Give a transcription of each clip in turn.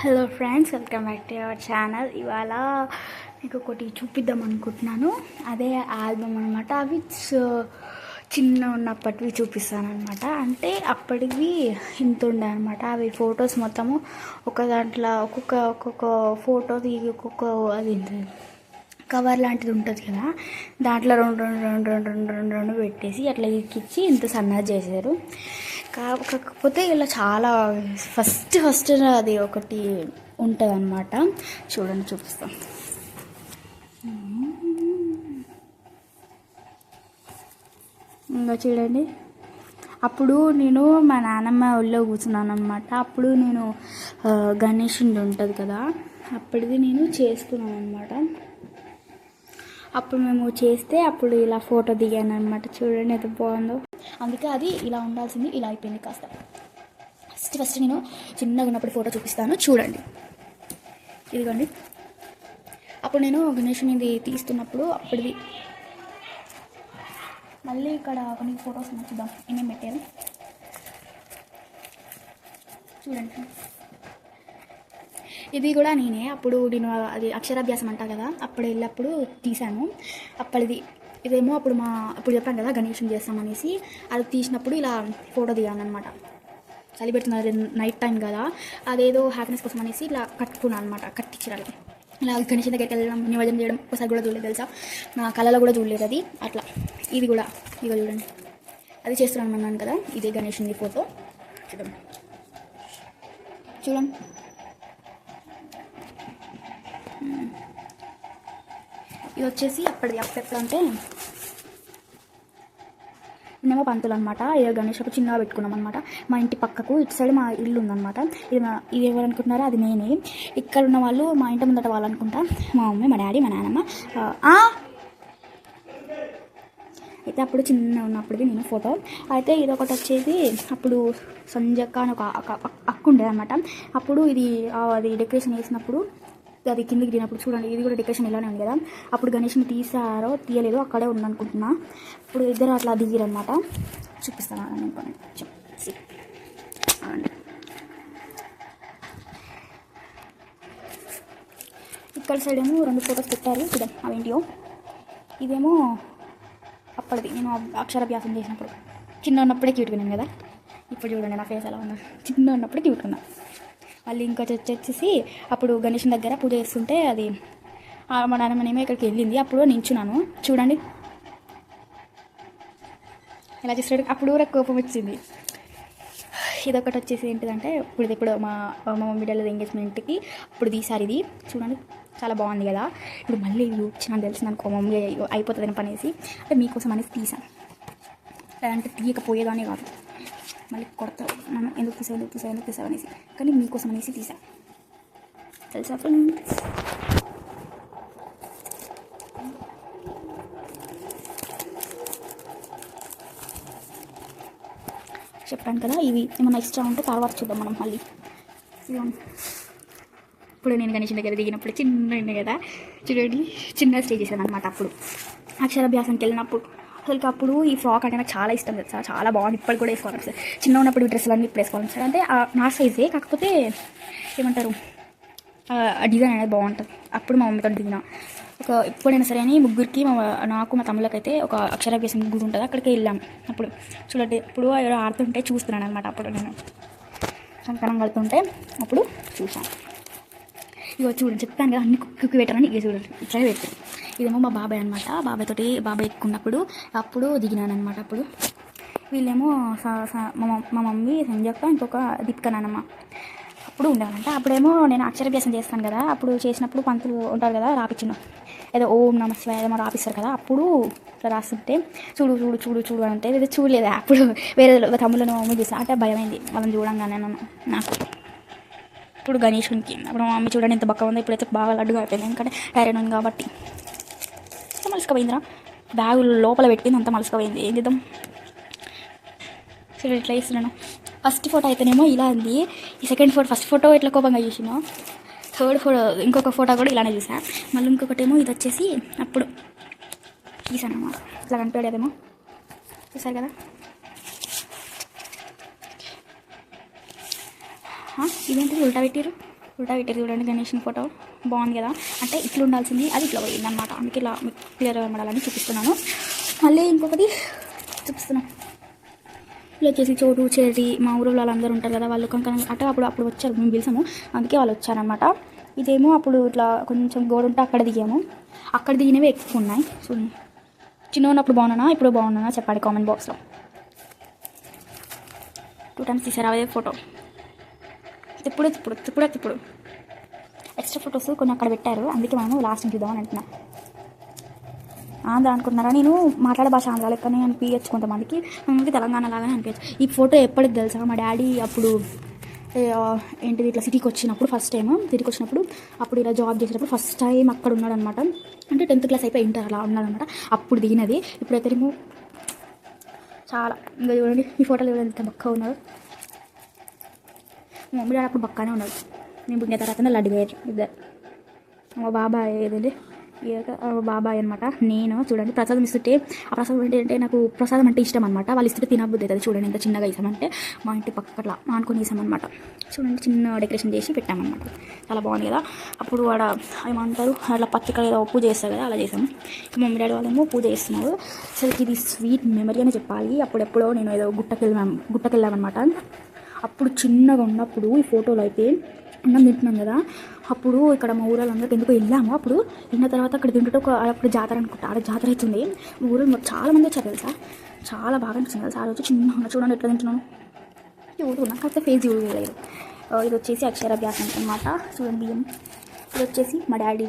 Hello friends, welcome back to our channel. ఇవాళ మీకు ఒకటి చూపిద్దాం అనుకుంటున్నాను. అదే ఆల్బమ్ అనమాట. అవి చిన్న ఉన్నప్పటివి చూపిస్తాను అనమాట. అంటే అప్పటివి ఇంత ఉండే అనమాట. అవి ఫొటోస్ మొత్తము ఒక దాంట్లో ఒక్కొక్క ఫోటోది ఒక్కొక్క అది కవర్ లాంటిది ఉంటుంది కదా, దాంట్లో రెండు పెట్టేసి అట్లా ఎక్కించి ఇంత సన్నగా చేశారు. కాకపోతే ఇలా చాలా ఫస్ట్ అది ఒకటి ఉంటుంది అనమాట. చూడండి, చూపిస్తాం. ఇంకా చూడండి, అప్పుడు నేను మా నాన్నమ్మ ఒళ్ళో కూర్చున్నాను అనమాట. అప్పుడు నేను గణేషుడు ఉంటుంది కదా, అప్పటిది నేను చేస్తున్నాను అనమాట. అప్పుడు మేము చేస్తే అప్పుడు ఇలా ఫోటో దిగాను అనమాట. చూడండి ఎంత బాగుందో. అందుకే అది ఇలా ఉండాల్సింది, ఇలా అయిపోయింది కాస్త. ఫస్ట్ నేను చిన్నగా ఉన్నప్పుడు ఫోటో చూపిస్తాను, చూడండి. ఇదిగోండి, అప్పుడు నేను గణేషునిది తీస్తున్నప్పుడు అప్పటిది. మళ్ళీ ఇక్కడ కొన్ని ఫొటోస్ చూద్దాం ఏమేమి పెట్టారు. చూడండి, ఇది కూడా నేనే అప్పుడు నేను అది అక్షరాభ్యాసం అంటా కదా, అప్పుడు వెళ్ళినప్పుడు తీశాను. అప్పటిది ఇదేమో అప్పుడు చెప్పాను కదా గణేషుని చేస్తామనేసి, అది తీసినప్పుడు ఇలా ఫోటో దిగాను అనమాట. చలి పెడుతున్నారు, నైట్ టైం కదా, అదేదో హ్యాపీనెస్ కోసం అనేసి ఇలా కట్టుకున్నాను అనమాట. కట్టించాలి ఇలా గణేష్ దగ్గరికి వెళ్ళడం, నిమజ్జనం చేయడం ఒకసారి కూడా చూడలేదు తెలుసా, నా కళలో కూడా చూడలేదు అది. అట్లా ఇది కూడా ఇక చూడండి, అది చేస్తున్నాను అన్నాను కదా, ఇదే గణేషుని ఫోటో. చూడండి ఇది వచ్చేసి అప్పుడెప్పుడు అంటే నేనేమో పంతులు అనమాట. ఇది గణేష్ అప్పుడు చిన్నగా పెట్టుకున్నాం అనమాట. మా ఇంటి పక్కకు ఇటు సైడ్ మా ఇల్లు ఉందన్నమాట. ఇది ఎవరు అనుకుంటున్నారో అది నేనే. ఇక్కడ ఉన్న వాళ్ళు మా ఇంటి ముందట వాళ్ళు అనుకుంటా, మా మమ్మీ, మా డాడీ, మా నాన్నమ్మ. అయితే అప్పుడు చిన్న ఉన్నప్పటిది నేను ఫోటో. అయితే ఇది ఒకటి వచ్చేసి అప్పుడు సంజక్క అని ఒక అక్క ఉండేది అనమాట. అప్పుడు అది డెకరేషన్ వేసినప్పుడు అది కిందకి దిగినప్పుడు చూడండి, ఇది కూడా డెకరేషన్ ఇలానే ఉంది కదా. అప్పుడు గణేష్ని తీయలేదు, అక్కడే ఉందనుకుంటున్నా. ఇప్పుడు ఇద్దరు అట్లా దిగిరనమాట. చూపిస్తాను అనుకోండి. ఇక్కడ సైడ్ ఏమో 2 ఫొటోస్ పెట్టారు, చూద్దాం అవేంటియో. ఇదేమో అప్పటిది నేను అక్షరాభ్యాసం చేసినప్పుడు చిన్న ఉన్నప్పుడే క్యూట్కున్నాను కదా. ఇప్పుడు చూడండి నా ఫేస్ ఎలా ఉందో, చిన్న ఉన్నప్పుడే క్యూట్కున్నా. మళ్ళీ ఇంకా వచ్చేసి అప్పుడు గణేష్ దగ్గర పూజ చేస్తుంటే అది మా నాన్నమ్మనేమో ఇక్కడికి వెళ్ళింది. అప్పుడు నించున్నాను, చూడండి ఎలా చేస్తాడు. అప్పుడు కూడా కోపం వచ్చింది. ఇదొకటి వచ్చేసి ఏంటిదంటే ఇప్పుడు మా మమ్మీ డాడీ ఎంగేజ్మెంట్కి అప్పుడు తీసారు. ఇది చూడండి చాలా బాగుంది కదా. ఇప్పుడు మళ్ళీ ఇది వచ్చినా తెలిసింది అనుకో, మమ్మీ అయిపోతుందని పనేసి అంటే మీకోసం అనేసి తీసాను. లేదంటే తీయకపోయేదానే కాదు, మళ్ళీ కొడతారు మనం ఎందుకు తీసావు అనేసి. కానీ మీకోసం అనేసి తీసా తెలుసా ఫ్రెండ్స్. చెప్పాను కదా, ఇవి ఏమన్నా ఎక్స్ట్రా ఉంటే తర్వాత చూద్దాం మనం మళ్ళీ. ఇప్పుడు నేను గణేష్ దగ్గర దిగినప్పుడు చిన్న కదా, చూడండి చిన్న స్టే చేశాను అనమాట. అప్పుడు అక్షరాభ్యాసానికి వెళ్ళినప్పుడు అప్పుడు ఈ ఫ్రాక్ అంటే నాకు చాలా ఇష్టం తెలుసా, చాలా బాగుంది. ఇప్పటికి కూడా వేసుకోవాలి సార్. చిన్న ఉన్నప్పుడు డ్రెస్సులు అన్నీ ఇప్పుడు వేసుకోవాలి సార్. అంటే నా సైజే, కాకపోతే ఏమంటారు డిజైన్ అనేది బాగుంటుంది. అప్పుడు మా మమ్మీతో దిగిన ఎప్పుడైనా సరే అని ముగ్గురికి నాకు మా తమ్ముళ్ళకైతే ఒక అక్షరాభ్యాసం గుడి ఉంటుంది, అక్కడికి వెళ్ళాం. అప్పుడు చూడండి, ఇప్పుడు ఎవరో ఆడుతుంటే చూస్తున్నాను అనమాట. అప్పుడు నేను సంకనం కడుతుంటే అప్పుడు చూసాను. ఇక చూడండి, చెప్పాను కదా అన్ని కుక్కి పెట్టారని. ఇక చూడండి ఇట్లా పెట్టారు. ఇదేమో మా బాబాయ్ అనమాట. బాబాయ్ ఎక్కున్నప్పుడు అప్పుడు దిగినాను అనమాట. అప్పుడు వీళ్ళేమో మా మమ్మీ సంజక్క, ఇంకొక దీపిక నానమ్మ అప్పుడు ఉండేవాళ్ళంట. అప్పుడేమో నేను అక్షరాభ్యాసం చేస్తాను కదా, అప్పుడు చేసినప్పుడు పంతులు ఉంటారు కదా, రాపించిన ఏదో ఓం నమ శివాయ ఏమో రాపిస్తారు కదా. అప్పుడు ఇట్లా రాస్తుంటే చూడు అంటే ఏదో చూడలేదా. అప్పుడు వేరే తమ్ముళ్ళను మమ్మీ చూసా అంటే భయమైంది వాళ్ళని చూడంగానే నాకు. ఇప్పుడు గణేషునికి అప్పుడు మా మమ్మీ చూడండి ఎంత బక్క ఉంది. ఇప్పుడైతే బాగా లడ్డుగా అయిపోయింది, ఎందుకంటే టైర్డ్ ఉంది కాబట్టి. మలుసుకపోయిందిరా, బ్యాగు లోపల పెట్టింది అంతా మలుసుకపోయింది. ఏం చేద్దాం. సరే ఇట్లా చేస్తున్నాను. ఫస్ట్ ఫోటో అయితేనేమో ఇలా ఉంది. ఈ ఫస్ట్ ఫోటో ఇట్లా కోపంగా చూసినా. థర్డ్ ఫోటో ఇంకొక ఫోటో కూడా ఇలానే చూసా. మళ్ళీ ఇంకొకటేమో ఇది వచ్చేసి అప్పుడు తీసాను అన్నమాట. ఇట్లా కనిపించేదేమో చూసారు కదా. ఇదేంటిది ఉల్టా పెట్టారు. ఉల్టా పెట్టారు చూడండి గణేష్ని ఫోటో. బాగుంది కదా, అంటే ఇట్లా ఉండాల్సింది, అది ఇట్లా పోయింది అనమాట. అందుకే ఇలా మీకు క్లియర్గా కనబడాలని చూపిస్తున్నాను. మళ్ళీ ఇంకొకటి చూపిస్తున్నాను. ఇలా వచ్చేసి చోటు చెర్రీ మా ఊరు వాళ్ళందరూ ఉంటారు కదా, వాళ్ళు కనుక అంటే అప్పుడు వచ్చారు, మేము పిలిచాము, అందుకే వాళ్ళు వచ్చారనమాట. ఇదేమో అప్పుడు ఇట్లా కొంచెం గోడ ఉంటే అక్కడ దిగాము. అక్కడ దిగినవి ఎక్కువ ఉన్నాయి చూడండి. చిన్న ఉన్నప్పుడు బాగున్నానా ఇప్పుడు బాగున్నానా చెప్పండి కామెంట్ బాక్స్లో. 2 times తీసారు అదే ఫోటో. ఇప్పుడు ఎక్స్ట్రా ఫొటోస్ కొన్ని అక్కడ పెట్టారు, అందుకే మనము లాస్ట్ చూద్దామని అంటున్నాను. ఆంధ్ర అనుకుంటున్నారా? నేను మాట్లాడే భాష ఆంధ్ర లెక్కనే అనిపించచ్చు కొంతమందికి, మనకి తెలంగాణ లాగానే అనిపించచ్చు. ఈ ఫోటో ఎప్పటికి తెలుసా, మా డాడీ అప్పుడు ఏంటిది ఇట్లా సిటీకి వచ్చినప్పుడు, ఫస్ట్ టైం సిటీకి వచ్చినప్పుడు, అప్పుడు ఇలా జాబ్ చేసినప్పుడు ఫస్ట్ టైం అక్కడ ఉన్నాడు అనమాట. అంటే 10th క్లాస్ అయిపోయి ఇంటర్ అలా ఉన్నాడనమాట. అప్పుడు దిగినది. ఇప్పుడైతే మేము చాలా ఇంకా చూడండి, ఈ ఫోటోలు చూడండి ఎంత బక్కగా ఉన్నాడు. మా మమ్మీ డాడీ అప్పుడు బక్కగానే ఉన్నాడు. మేము పుట్టిన తర్వాత లడ్డుగా ఇద్దరు. మా బాబాయ్ ఏదండి బాబాయ్ అనమాట. నేను చూడండి ప్రసాదం ఇస్తుంటే, ఆ ప్రసాదం ఏంటంటే నాకు ప్రసాదం అంటే ఇష్టం అనమాట. వాళ్ళు ఇస్తుంటే తినబుద్ధి అవుతుంది. చూడండి ఎంత చిన్నగా వేసామంటే, మా ఇంటి పక్కట్లా ఆనుకొని వేసామన్నమాట. చూడండి చిన్న డెకరేషన్ చేసి పెట్టామన్నమాట. చాలా బాగుంది కదా. అప్పుడు ఆడ ఏమంటారు అట్లా పత్రికలు ఏదో పూజ చేస్తారు కదా, అలా చేసాము. మా మమ్మీ డాడీ వాళ్ళేమో పూజ చేస్తున్నారు. అసలు ఇది స్వీట్ మెమరీ అని చెప్పాలి. అప్పుడెప్పుడో నేను ఏదో గుట్టకెళ్ళామన్నమాట. అప్పుడు చిన్నగా ఉన్నప్పుడు ఈ ఫోటోలో అయితే అన్నం తింటున్నాం కదా, అప్పుడు ఇక్కడ మా ఊళ్ళందరికీ ఎందుకు వెళ్ళాము. అప్పుడు తిన్న తర్వాత అక్కడ తింటుంటే అప్పుడు జాతర అనుకుంటా, ఆడ జాతర అవుతుంది. ఊళ్ళో చాలా మంది వచ్చారు తెలుసా, చాలా బాగా అనిపించింది తెలుసా. ఆ రోజు చిన్న చూడండి ఎట్లా తింటున్నాను. ఈ ఊరు ఉన్నాను కాకపోతే ఫేస్ చూడలేదు. ఇది వచ్చేసి అక్షరాభ్యాసం అనమాట. చూడండి బియ్యం. ఇది వచ్చేసి మా డాడీ,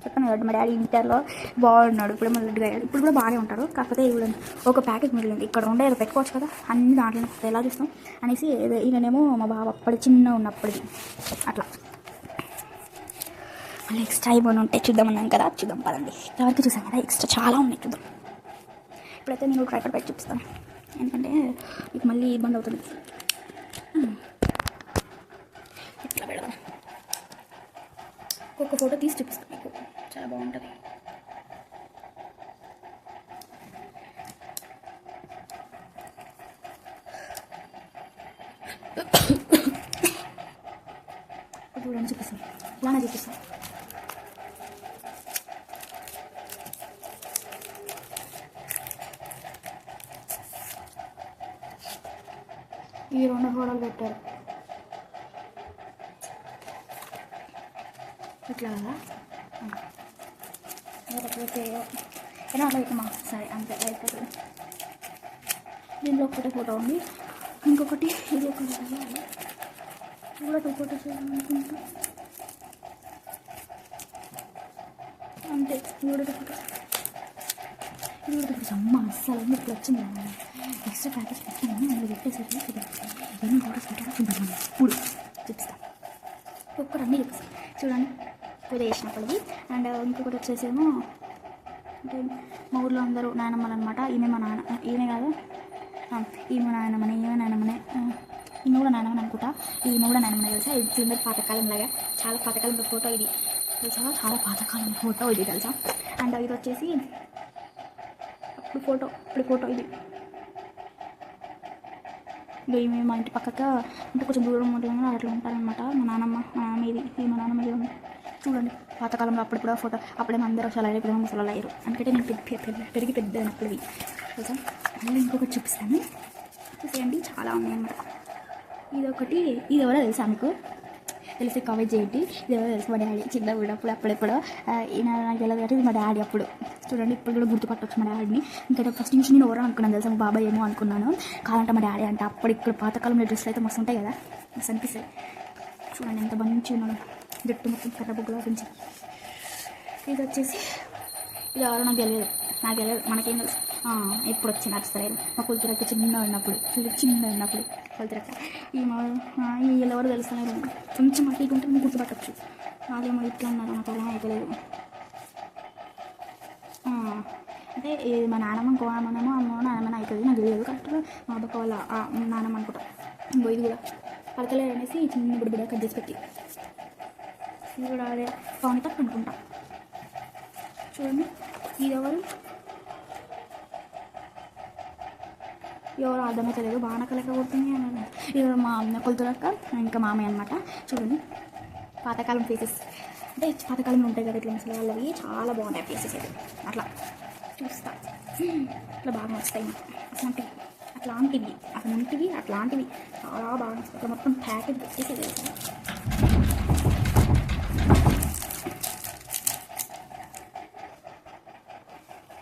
చెప్పాను కదా మా డాడీ ఇంటర్లో బాగున్నాడు. ఇప్పుడు మళ్ళీ లడ్డుగా అయ్యాడు. ఇప్పుడు కూడా బాగానే ఉంటారు. కాకపోతే చూడండి ఒక ప్యాకెట్ మిగిలింది, ఇక్కడ ఉండే ఏదో పెట్టుకోవచ్చు కదా, అన్ని దాంట్లో ఎలా చూస్తాం అనేసి ఈయననేమో మా బావ అప్పటి చిన్న ఉన్నప్పటిది అట్లా. మళ్ళీ ఎక్స్ట్రా ఏమైనా ఉంటే చూద్దామన్నాను కదా, చూద్దాం పదండి. ఇంతవరకు చూసాం కదా, ఎక్స్ట్రా చాలా ఉన్నాయి చూద్దాం. ఇప్పుడైతే నేను ట్రైపర్ పెట్టి చూపిస్తాను, ఎందుకంటే మీకు మళ్ళీ ఇబ్బంది అవుతుంది. ఇట్లా పెడదాం, ఒక్కొక్క ఫోటో తీసి చూపిస్తాను మీకు, చాలా బాగుంటుంది. చూడండి చూపిస్తాను, ఇలానే చూపిస్తాను. ఈ 2 ఫోటోలు పెట్టారు ఇట్లా కదా, లేకపోతే ఏదో అట్లా పెట్టమా, సరే అంతే అయిపోతుంది. దీంట్లో ఒకటి ఫోటో ఉంది, ఇంకొకటి ఇది ఒకటి కూడా 2 ఫోటోస్ అనుకుంటా, అంతే. ఇది కూడా 2 ఫోటోస్, ఇది కూడా 2 ఫోటోస్. అమ్మ అస్సలు ఇప్పుడు వచ్చింది ఎక్స్ట్రా ప్యాకెట్స్ పెట్టాను, అందులో పెట్టేసరికి ఎన్ని ఫోటోస్ పెట్టారో చూద్దాం. ఇప్పుడు చూపిస్తాను, ఒక్కరు అన్నీ చూపిస్తాను. చూడండి పూజ చేసినప్పటిది. అండ్ ఇంకొకటి వచ్చేసేమో అంటే మా ఊర్లో అందరూ నాయనమ్మలు అనమాట. ఈమె మా నాన్న, ఈమె కాదు ఈమె నాయనమ్మనే, ఈమె కూడా నాయనమ్మని అనుకుంటా. ఈమె కూడా నాయనమ్మనే తెలుసా. ఇది అందరు పాతకాలం లాగా, చాలా పాతకాలం ఫోటో ఇది తెలుసా, చాలా పాతకాలం ఫోటో ఇది తెలుసా. అండ్ ఇది వచ్చేసి ఇప్పుడు ఫోటో ఇది. ఈమె మా ఇంటి పక్కక అంటే కొంచెం దూరం ఉంటుంది, అట్లా ఉంటారనమాట. మా నాన్నమ్మ ఇది మా నాన్నమ్మ ఇది ఉంది చూడండి. పాతకాలంలో అప్పుడు కూడా ఫోటో, అప్పుడేమో అందరూ చాలా ఇప్పుడు ముసలు అయ్యారు. అందుకంటే నేను పెరిగి పెద్ద అయినప్పుడు తెలుసా. మళ్ళీ ఇంకొకటి చూపిస్తాను, చూసేయండి. చాలా ఉన్నాయన్నమాట. ఇది ఎవరో తెలుసా మీకు, తెలిసి కాలేజ్ చేయండి. ఇది ఎవరో తెలుసు, మా డాడీ చిన్న ఉన్నప్పుడు అప్పుడెప్పుడు ఈయన నాకు తెలియదు కాబట్టి ఇది మా డాడీ అప్పుడు. చూడండి ఇప్పుడు కూడా గుర్తుపట్టవచ్చు మా డాడీని. ఇంకా ఫస్ట్ నుంచి నేను ఎవరో అనుకున్నాను తెలుసా, మా బాబాయ్ ఏమో అనుకున్నాను, కాదంటే మా డాడీ అంటే. అప్పుడు ఇక్కడ పాతకాలంలో డ్రెస్సులు అయితే మస్తు ఉంటాయి కదా, మస్తు అనిపిస్తాయి. చూడండి ఎంత మంచిగా ఉన్నాడు, జట్టు మొత్తం కర్ర బుగ్గలా గురించి. ఇది వచ్చేసి ఇది ఎవరో నాకు తెలియదు మనకేం తెలుసు. ఇప్పుడు వచ్చింది నడుస్తలేదు. మా కొలుతురక్క చిన్నగా ఉన్నప్పుడు కొలుతురక్క వీళ్ళు ఎవరు తెలుస్తున్నారు, కొంచెం అటు ఇటు ఉంటే నేను గుర్తుపట్టచ్చు. వాళ్ళేమో ఇట్లా ఉన్నారు, నాకు అలా అయితలేదు. అంటే మా నాన్నమ్మ ఇంకో నాన్నమ్మనేమో నాన్నమ్మని అవుతుంది, నాకు తెలియదు కరెక్ట్గా. మా అబ్బక్క వాళ్ళ నాన్నమ్మ అనుకుంటా. ఇంకో ఇది కూడా పడతలేదు అనేసి చిన్న బుడ్డ కట్ చేసి పెట్టి, ఇది కూడా అదే పవన్ తప్ప అనుకుంటా. చూడండి ఇది ఎవరు అర్థమైతే లేదు, బాగా లెక్క కొడుతుంది. ఇది మా అన్న కొలుతురక్క, ఇంకా మామయ్య అనమాట. చూడండి పాతకాలం ఫేసెస్ అంటే పాతకాలంలో ఉంటాయి కదా ఇట్లా ముసలి వాళ్ళవి చాలా బాగుంటాయి ఫేసెస్ అయితే అట్లా చూస్తా అట్లా బాగా నచ్చుతాయి నాకు అట్లాంటివి చాలా బాగా నచ్చుతాయి అట్లా మొత్తం ప్యాకెట్ పెట్టేసి తెలుసు.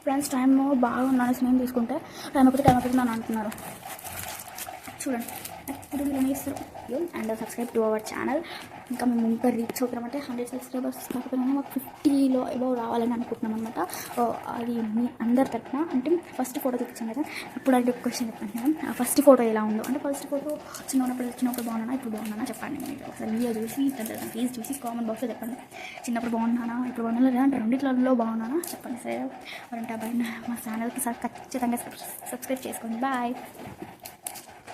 ఫ్రెండ్స్ టైం బాగా ఉన్నాను స్నేహం తీసుకుంటే టైం ఒకటి నన్ను అంటున్నారు చూడండి. ఇప్పుడు మీరు ఇస్తారు and subscribe to our channel. ఇంకా మేము ఇంకా రీచ్ అవుతామంటే 100 సబ్స్క్రైబర్స్ కాకపోతే మాకు 50లో ఏవో రావాలని అనుకుంటున్నాం అనమాట. అది మీ అందరి తరఫున అంటే ఫస్ట్ ఫోటో చూపించాను కదా, ఇప్పుడు అంటే ఒక క్వశ్చన్ చెప్పండి మేడం, ఫస్ట్ ఫోటో ఎలా ఉందో అంటే ఫస్ట్ ఫోటో చిన్నప్పుడు బాగున్నానా ఇప్పుడు బాగున్నానా చెప్పండి. మీరు ఒకసారి వీడియో చూసి ఫేస్ చూసి కామెంట్ బాక్స్లో చెప్పండి. చిన్నప్పుడు బాగున్నానా ఇప్పుడు బాగున్నా లేదంటే రెండిట్లలో బాగున్నానా చెప్పండి. సరే మరంటే అబ్బాయి మా ఛానల్కి ఖచ్చితంగా సబ్స్క్రైబ్ చేసుకోండి. బాయ్.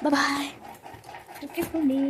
సబ్స్క్రైబ్ చేసుకోండి.